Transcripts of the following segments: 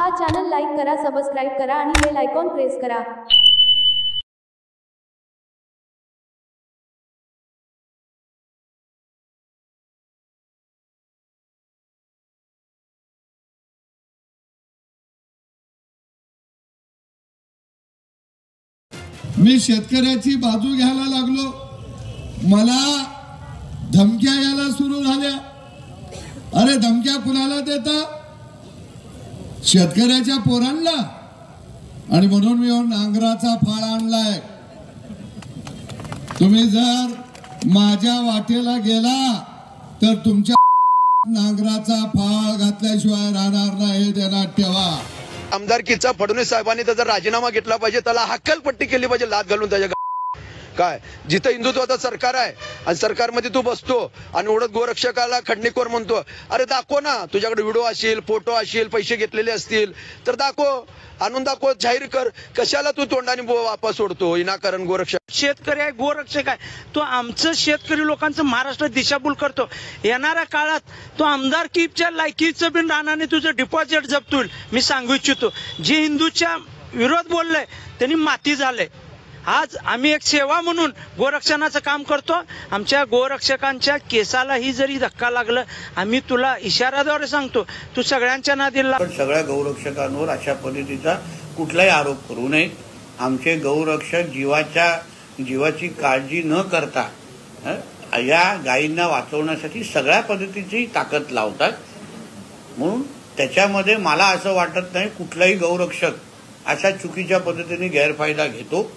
हा channel like करा, subscribe करा आणि बेल आयकॉन प्रेस करा। मी शेतकऱ्याची बाजू घ्यायला लागलो, मला धमक्या यायला सुरू झाल्या। अरे धमक्या कुणाला देता? शेतकऱ्याच्या पोरांना। आणि म्हणून मी नांगराचा फाळ आणलाय। तुम्ही जर माझ्या वाटेला गेला तर तुमच्या नांगराचा फाळ घातल्याशिवाय राहणार नाही, ध्यानात ठेवा। आमदारकीचा फडणवीस साहेबांनी त्याचा राजीनामा घेतला पाहिजे, त्याला हक्कलपट्टी केली पाहिजे, लात घालून त्याच्या काय जिथं हिंदुत्वाचं सरकार आहे आणि सरकारमध्ये तू बसतो आणि उडत गोरक्षकाला खंडणीखोर म्हणतो। अरे दाखव ना, तुझ्याकडे व्हिडिओ असेल, फोटो असेल, पैसे घेतलेले असतील तर दाखव, आणून दाखव, जाहीर कर। कशाला तू तोंडाने वापस सोडतो विनाकारण गोरक्षक? शेतकरी आहे, गोरक्षक आहे, तो आमचं शेतकरी लोकांचं महाराष्ट्र दिशाभूल करतो। येणाऱ्या काळात तो आमदारकीच्या लायकीचं बिन राहण्याने तुझं डिपॉझिट जप्त होईल। मी सांगू इच्छितो, जे हिंदूच्या विरोध बोलले त्यांनी माती झाले। आज आम्ही एक सेवा म्हणून गोरक्षणाचं काम करतो। आमच्या गोरक्षकांच्या केसालाही जरी धक्का लागला, आम्ही तुला इशाऱ्याद्वारे सांगतो, तू सगळ्यांच्या नादीला। सगळ्या गौरक्षकांवर अशा पद्धतीचा कुठलाही आरोप करू नये। आमचे गौरक्षक जीवाची काळजी न करता या गायींना वाचवण्यासाठी सगळ्या पद्धतीची ताकद लावतात। म्हणून त्याच्यामध्ये मला असं वाटत नाही कुठलाही गौरक्षक अशा चुकीच्या पद्धतीने गैरफायदा घेतो।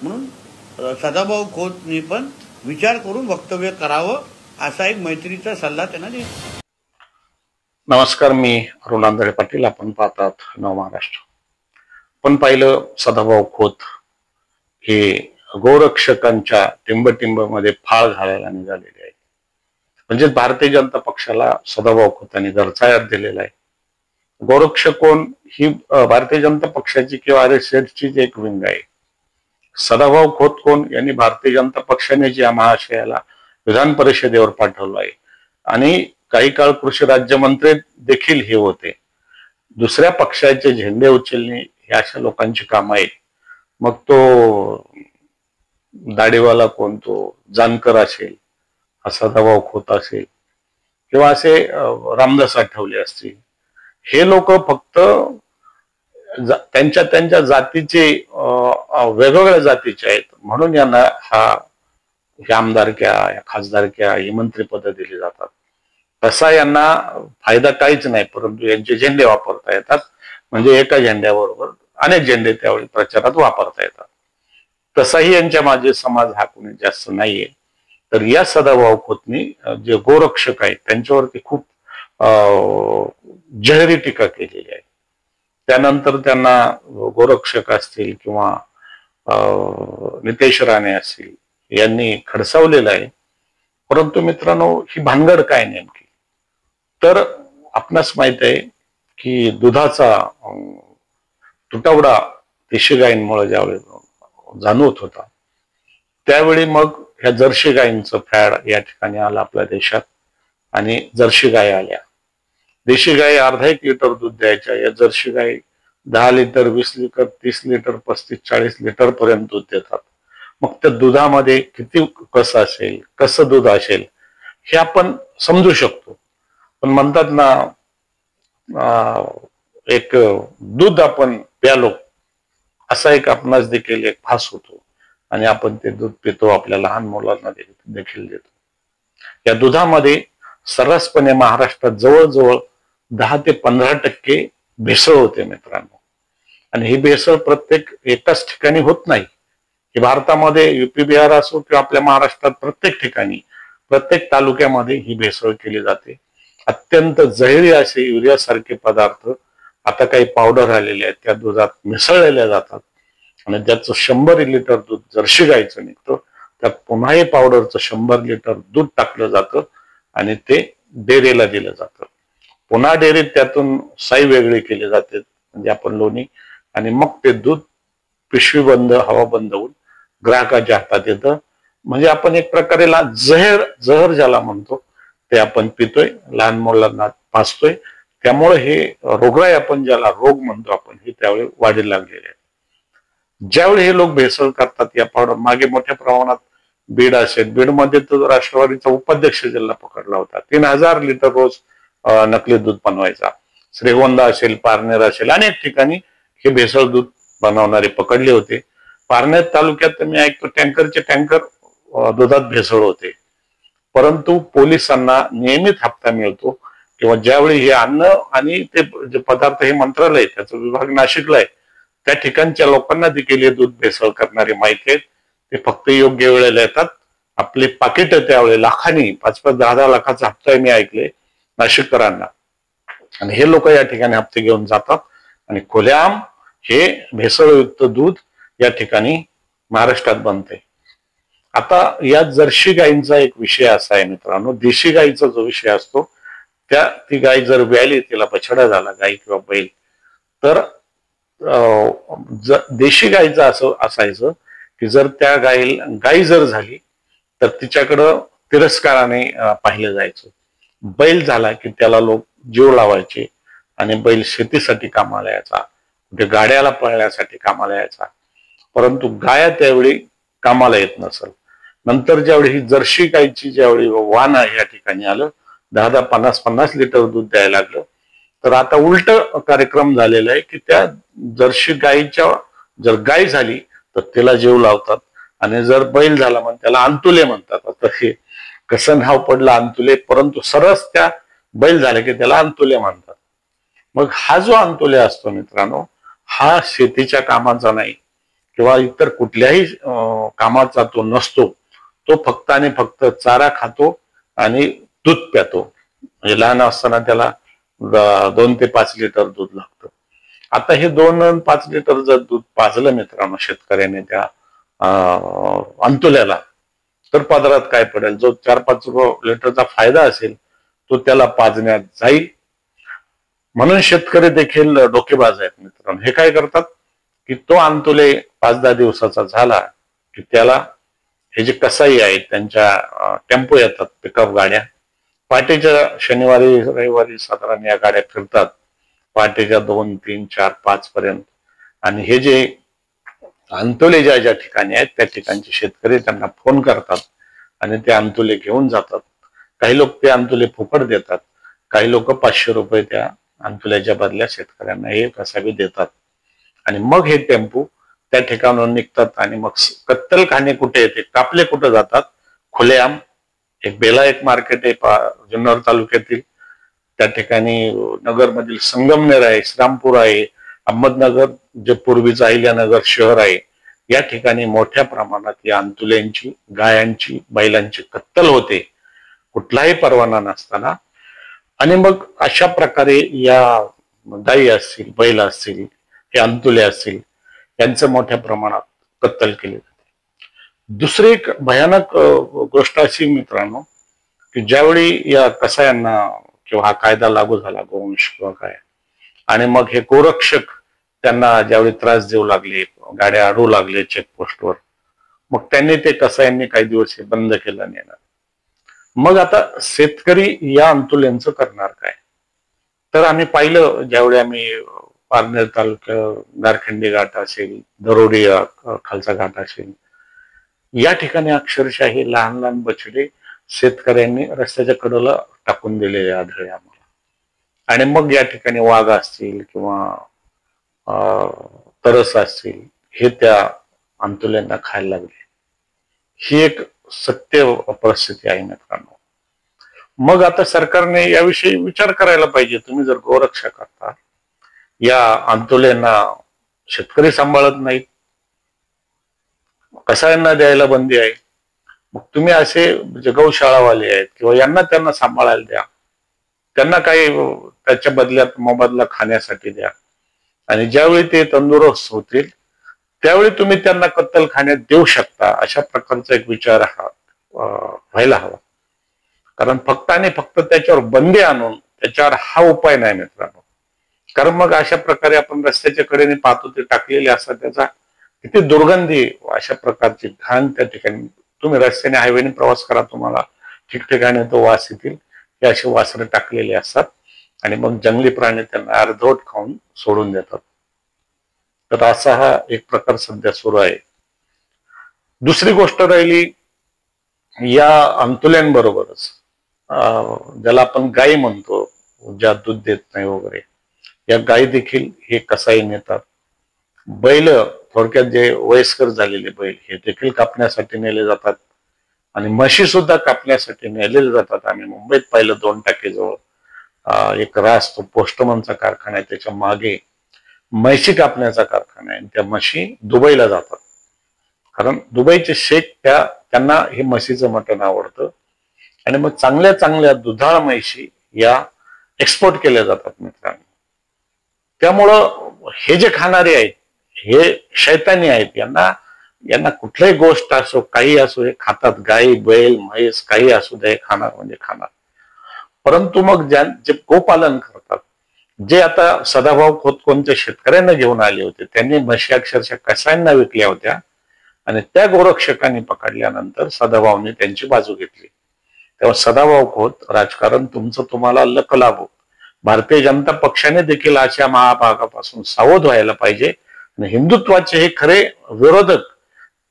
म्हणून सदाभाऊ खोतनी पण विचार करून वक्तव्य करावं, असा एक मैत्रीचा सल्ला त्यांना दिला। नमस्कार, मी अरुण आंधळे पाटील, आपण पाहतात नव महाराष्ट्र। पण पाहिलं सदाभाऊ खोत हे गोरक्षकांच्या टिंबटिंबमध्ये फाळ घालायला निघालेले आहे। म्हणजे भारतीय जनता पक्षाला सदाभाऊ खोतांनी दरचायात दिलेला आहे। गोरक्षक कोण ही भारतीय जनता पक्षाची किंवा RSSची एक विंग आहे। सदाभाऊ खोत कोण यांनी भारतीय जनता पक्षाने या महाशयाला विधान परिषदेवर पाठवलं आहे आणि काही काळ कृषी राज्यमंत्री देखील हे होते। दुसऱ्या पक्षाचे झेंडे उचलणे हे अशा लोकांची काम आहेत। मग तो दाढीवाला कोण, तो जानकर असेल, हा सदाभाऊ खोत असेल किंवा असे रामदास आठवले असतील, हे लोक फक्त त्यांच्या जातीचे वेगवेगळ्या जातीचे आहेत म्हणून यांना ह्या आमदारक्या, खासदारक्या, ही मंत्रीपद दिली जातात। तसा यांना फायदा काहीच नाही, परंतु यांचे झेंडे वापरता येतात। म्हणजे एका झेंड्याबरोबर अनेक झेंडे त्यावेळी प्रचारात वापरता येतात। तसाही यांच्या माझे समाज हा कोणी जास्त नाहीये। तर या सदाभाऊ खोतनी जे गोरक्षक आहेत त्यांच्यावरती खूप जहरी टीका केलेली आहे। त्यानंतर त्यांना गोरक्षक असतील किंवा नितेश राणे असतील यांनी खडसावलेलं आहे। परंतु मित्रांनो, ही भानगड काय नेमकी? तर आपणास माहित आहे की दुधाचा तुटवडा देशी गायींमुळे ज्यावेळी जाणवत होता, त्यावेळी मग ह्या जर्सी गायींचं फॅड या ठिकाणी आलं आपल्या देशात आणि जर्सी गाय आल्या। देशी गाय अर्धा 1 लिटर दूध द्यायच्या, या जर्सी गाय 10 लिटर, 20 लिटर, 30 लिटर, 35-40 लिटर पर्यंत दूध देतात। मग त्या दुधामध्ये किती कसं असेल, कसं दूध असेल हे आपण समजू शकतो। पण म्हणतात ना, एक दूध आपण प्यालो असा एक आपणास देखील एक भास होतो आणि आपण ते दूध पितो, आपल्या लहान मुलांना देखील देतो। या दुधामध्ये सर्रासपणे महाराष्ट्रात जवळजवळ 10 ते 15% भेसळ होते मित्रांनो। आणि ही भेसळ प्रत्येक एकाच ठिकाणी होत नाही, की भारतामध्ये UP बिहार असो किंवा आपल्या महाराष्ट्रात प्रत्येक ठिकाणी, प्रत्येक तालुक्यामध्ये ही भेसळ केली जाते। अत्यंत जहरी असे युरिया सारखे पदार्थ आता काही पावडर आलेले आहेत त्या दुधात मिसळलेल्या जातात आणि ज्याचं 100 लिटर दूध जर्सी गायचं निघतं, त्यात पुन्हा हे पावडरचं 100 लिटर दूध टाकलं जातं आणि ते डेअरीला दिलं जातं। पुन्हा डेअरीत त्यातून साई वेगळी केली जाते, म्हणजे आपण लोणी, आणि मग ते दूध पिशवी बंद, हवा बंद होऊन ग्राहकाच्या हातात येतं। म्हणजे आपण एक प्रकारे जहर ज्याला म्हणतो ते आपण पितोय, लहान मुलांना पाजतोय, त्यामुळे हे रोगराई आपण ज्याला रोग म्हणतो आपण हे त्यावेळी वाढीला लागलेले आहे. ज्यावेळी हे लोक भेसळ करतात या पावडर मागे मोठ्या प्रमाणात बीड असेल, बीडमध्ये तो राष्ट्रवादीचा उपाध्यक्ष ज्याला पकडला होता 3000 लिटर रोज नकली दूध बनवायचा. श्रीगोंदा असेल, पारनेर असेल, अनेक ठिकाणी हे भेसळ दूध बनवणारे पकडले होते. पारनेर तालुक्यात मी ऐकतो टँकरचे टँकर दुधात भेसळ होते, परंतु पोलिसांना नियमित हप्ता मिळतो किंवा ज्यावेळी हे अन्न आणि ते जे पदार्थ हे मंत्रालय त्याचा विभाग नाशिकला आहे त्या ठिकाणच्या लोकांना देखील हे दूध भेसळ करणारे माहिती आहेत. ते फक्त योग्य वेळेला येतात, आपले पाकिट त्यावेळी लाखांनी 5-5, 10-10 लाखाचा हप्ता मी ऐकले नाशिककरांना, आणि हे लोक या ठिकाणी हप्ते घेऊन जातात आणि खुलेआम हे भेसळयुक्त दूध या ठिकाणी महाराष्ट्रात बनते. आता या जर्सी गायींचा एक विषय असा आहे मित्रांनो, देशी गायीचा जो विषय असतो ती गाय जर व्याली, तिला बछडा झाला गाय किंवा बैल, तर देशी गायीचं असं असायचं की जर त्या गायी जर झाली तर तिच्याकडं तिरस्काराने पाहिलं जायचं. बैल झाला की त्याला लोक जीव लावायचे आणि बैल शेतीसाठी कामाला यायचा, कुठे गाड्याला पळण्यासाठी कामाला यायचा, परंतु गाया त्यावेळी कामाला येत नसल. नंतर ज्यावेळी ही जर्सी गायीची ज्यावेळी वाण या ठिकाणी आलं, 10-10, 50-50 लिटर दूध द्यायला लागलं, तर आता उलट कार्यक्रम झालेला आहे की त्या जर्सी गायीच्या जर गाय झाली तर तिला जीव लावतात आणि जर बैल झाला मग त्याला अंतुले म्हणतात. आता हे कसं नाव पडलं अंतुले, परंतु सरस त्या बैल झाले की त्याला अंतुले म्हणतात. मग हा जो अंतुले असतो मित्रांनो, हा शेतीच्या कामाचा नाही किंवा इतर कुठल्याही कामाचा तो नसतो. तो फक्त आणि फक्त चारा खातो आणि दूध प्यातो. म्हणजे लहान असताना त्याला 2 ते 5 लिटर दूध लागतं. आता हे 2 आणि 5 लिटर जर दूध पाजलं मित्रांनो शेतकऱ्याने त्या अंतुल्याला, तर पदरात काय पडेल? जो 4-5 लिटरचा फायदा असेल तो त्याला पाजण्यात जाईल. म्हणून शेतकरी देखील डोकेबाज आहेत मित्रांनो. हे काय करतात की तो अंतुले 5-10 दिवसाचा झाला की त्याला हे जे कसाई आहेत त्यांच्या टेम्पो येतात, पिकअप गाड्या, पहाटेच्या शनिवारी रविवारी साधारण या गाड्या फिरतात पहाटेच्या 2, 3, 4, 5 पर्यंत. आणि हे जे अंतुले ज्या ठिकाणी आहेत त्या ठिकाणचे शेतकरी त्यांना फोन करतात आणि ते अंतुले घेऊन जातात. काही लोक ते अंतुले फुकट देतात, काही लोक 500 रुपये त्या अंतुल्याच्या बदल्या शेतकऱ्यांना हे कसाबी देतात. आणि मग हे टेम्पो त्या ठिकाणाहून निघतात आणि मग कत्तलखाने कुठे येते, कापले कुठे जातात? खुलेआम. एक बेला एक मार्केट आहे जुन्नर तालुक्यातील, त्या ठिकाणी नगरमधील संगमनेर आहे, श्रीरामपूर आहे, अहमदनगर जे पूर्वीचं अहिल्यानगर शहर आहे, या ठिकाणी मोठ्या प्रमाणात या अंतुल्यांची, गायांची, बैलांची कत्तल होते कुठलाही परवाना नसताना. आणि मग अशा प्रकारे या गायी असतील, बैल असतील, हे अंतुले असतील, यांचं मोठ्या प्रमाणात कत्तल केली जाते. दुसरी एक भयानक गोष्ट अशी मित्रांनो की ज्यावेळी या कसायांना किंवा हा कायदा लागू झाला गोवंश किंवा काय, आणि मग हे गोरक्षक त्यांना ज्यावेळी त्रास देऊ लागले, गाड्या अडवू लागले चेकपोस्टवर, मग त्यांनी ते कसायांनी काही दिवस हे बंद केलं नेणार. मग आता शेतकरी या अंतुल्यांचं करणार काय? तर आम्ही पाहिलं ज्यावेळी आम्ही पारनेर तालुक्या गारखंडी घाट असेल, दरोडी खालचा घाट असेल, या ठिकाणी अक्षरशः हे लहान लहान बछडे शेतकऱ्यांनी रस्त्याच्या कडेला टाकून दिलेले आढळले आम्हाला. आणि मग या ठिकाणी वाघ असतील किंवा तरस असतील हे त्या अंतुल्यांना खायला लागले. ही एक सत्य परिस्थिती आहे मित्रांनो. मग आता सरकारने याविषयी विचार करायला पाहिजे. तुम्ही जर गोरक्षा करता, या अंतुल्यांना शेतकरी सांभाळत नाहीत, कसायांना द्यायला बंदी आहे, मग तुम्ही असे जे गौशाळावाले आहेत किंवा यांना त्यांना सांभाळायला द्या, त्यांना काही त्याच्या बदल्यात मोबदला खाण्यासाठी द्या. आणि ज्यावेळी ते तंदुरुस्त होतील त्यावेळी तुम्ही त्यांना कत्तलखान्यात देऊ शकता. अशा प्रकारचा एक विचार व्हायला हवा. कारण फक्त आणि फक्त त्याच्यावर बंदी आणून त्याच्यावर हा उपाय नाही मित्रांनो. कारण मग अशा प्रकारे आपण रस्त्याच्या कडेने पाहतो ते टाकलेले असतात, त्याचा किती दुर्गंधी, अशा प्रकारची घाण त्या ठिकाणी. तुम्ही रस्त्याने हायवेने प्रवास करा, तुम्हाला ठिकठिकाणी तो वास येतील. हे असे वासरे टाकलेले असतात आणि मग जंगली प्राणी त्यांना अर्धवट खाऊन सोडून देतात. तर असा हा एक प्रकार सध्या सुरू आहे. दुसरी गोष्ट राहिली या अंतुल्यांबरोबरच ज्याला आपण गायी म्हणतो, ज्या दूध देत नाही वगैरे, या गायी देखील हे कसाई नेतात. बैल, थोडक्यात जे वयस्कर झालेले बैल हे देखील कापण्यासाठी नेले जातात आणि म्हशी सुद्धा कापण्यासाठी नेलेले जातात. आम्ही मुंबईत पाहिलं 2 टाकेजवळ एक रास, तो पोस्टमनचा कारखाना आहे, त्याच्या मागे म्हशी कापण्याचा कारखाना आहे आणि त्या म्हशी दुबईला जातात. कारण दुबईचे शेख त्यांना हे म्हशीचं मटण आवडतं आणि मग चांगल्या चांगल्या दुधाळ म्हशी या एक्सपोर्ट केल्या जातात मित्रांनो. त्यामुळं हे जे खाणारे आहेत हे शैतानी आहेत. यांना कुठल्याही गोष्ट असो, काही असो, हे खातात. गाई, बैल, म्हैस काही असू दे, खाणार म्हणजे खाणार. परंतु मग जे गोपालन करतात, जे आता सदाभाऊ खोत कोणत्या शेतकऱ्यांना घेऊन आले होते, त्यांनी म्हशी अक्षरशः कसायांना विकल्या होत्या आणि त्या गोरक्षकांनी पकडल्यानंतर सदाभाऊंनी त्यांची बाजू घेतली. तेव्हा सदाभाऊ खोत, राजकारण तुमचं तुम्हाला लक लाभो. भारतीय जनता पक्षाने देखील अशा महाभागापासून सावध व्हायला पाहिजे आणि हिंदुत्वाचे हे खरे विरोधक,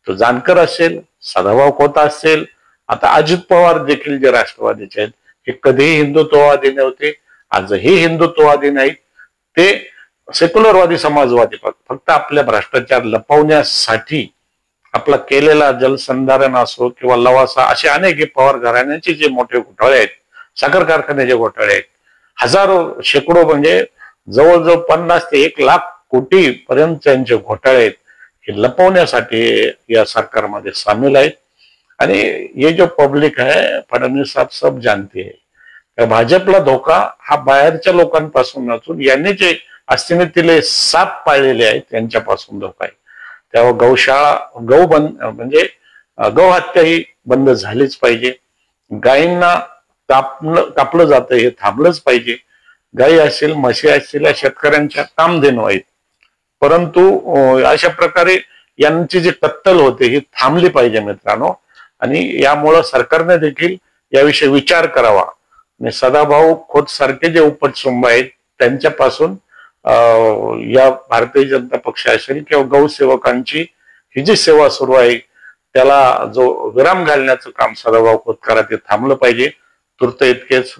तो जानकर असेल, सदाभाऊ खोत असेल, आता अजित पवार देखील जे राष्ट्रवादीचे आहेत, हे कधीही हिंदुत्ववादी नव्हते, आजही हिंदुत्ववादी नाहीत. ते सेक्युलरवादी समाजवादी फक्त आपल्या भ्रष्टाचार लपवण्यासाठी आपला केलेला जलसंधारण असो किंवा लवासा, असे अनेक पवार घराण्याचे जे मोठे घोटाळे आहेत, साखर कारखान्याचे घोटाळे आहेत, हजारो शेकडो म्हणजे जवळजवळ 50 ते 1 लाख कोटी पर्यंत त्यांचे घोटाळे आहेत, हे लपवण्यासाठी या सरकारमध्ये सामील आहेत. आणि ये जो पब्लिक है, फडणवीस साहब सब जानते हैं. भाजपला धोका हा बाहेरच्या लोकांपासून नसून यांनी जे अस्तित्वातील साप पाळलेले आहेत त्यांच्यापासून धोका आहे. तेव्हा गौशाळा, म्हणजे गौहत्या ही बंद झालीच पाहिजे. गायींना कापलं जातं हे थांबलंच पाहिजे. गायी असतील, म्हशी असतील, या शेतकऱ्यांच्या कामधेनू आहेत. परंतु अशा प्रकारे यांची जी कत्तल होते ही थांबली पाहिजे मित्रांनो. आणि यामुळं सरकारने देखील याविषयी विचार करावा आणि सदाभाऊ खोत सारखे जे उपटसुंब आहेत त्यांच्यापासून या भारतीय जनता पक्ष असेल किंवा गौसेवकांची ही जी सेवा सुरू आहे त्याला जो विराम घालण्याचं काम सदाभाऊ खोत करा, ते थांबलं पाहिजे. तूर्त इतकेच.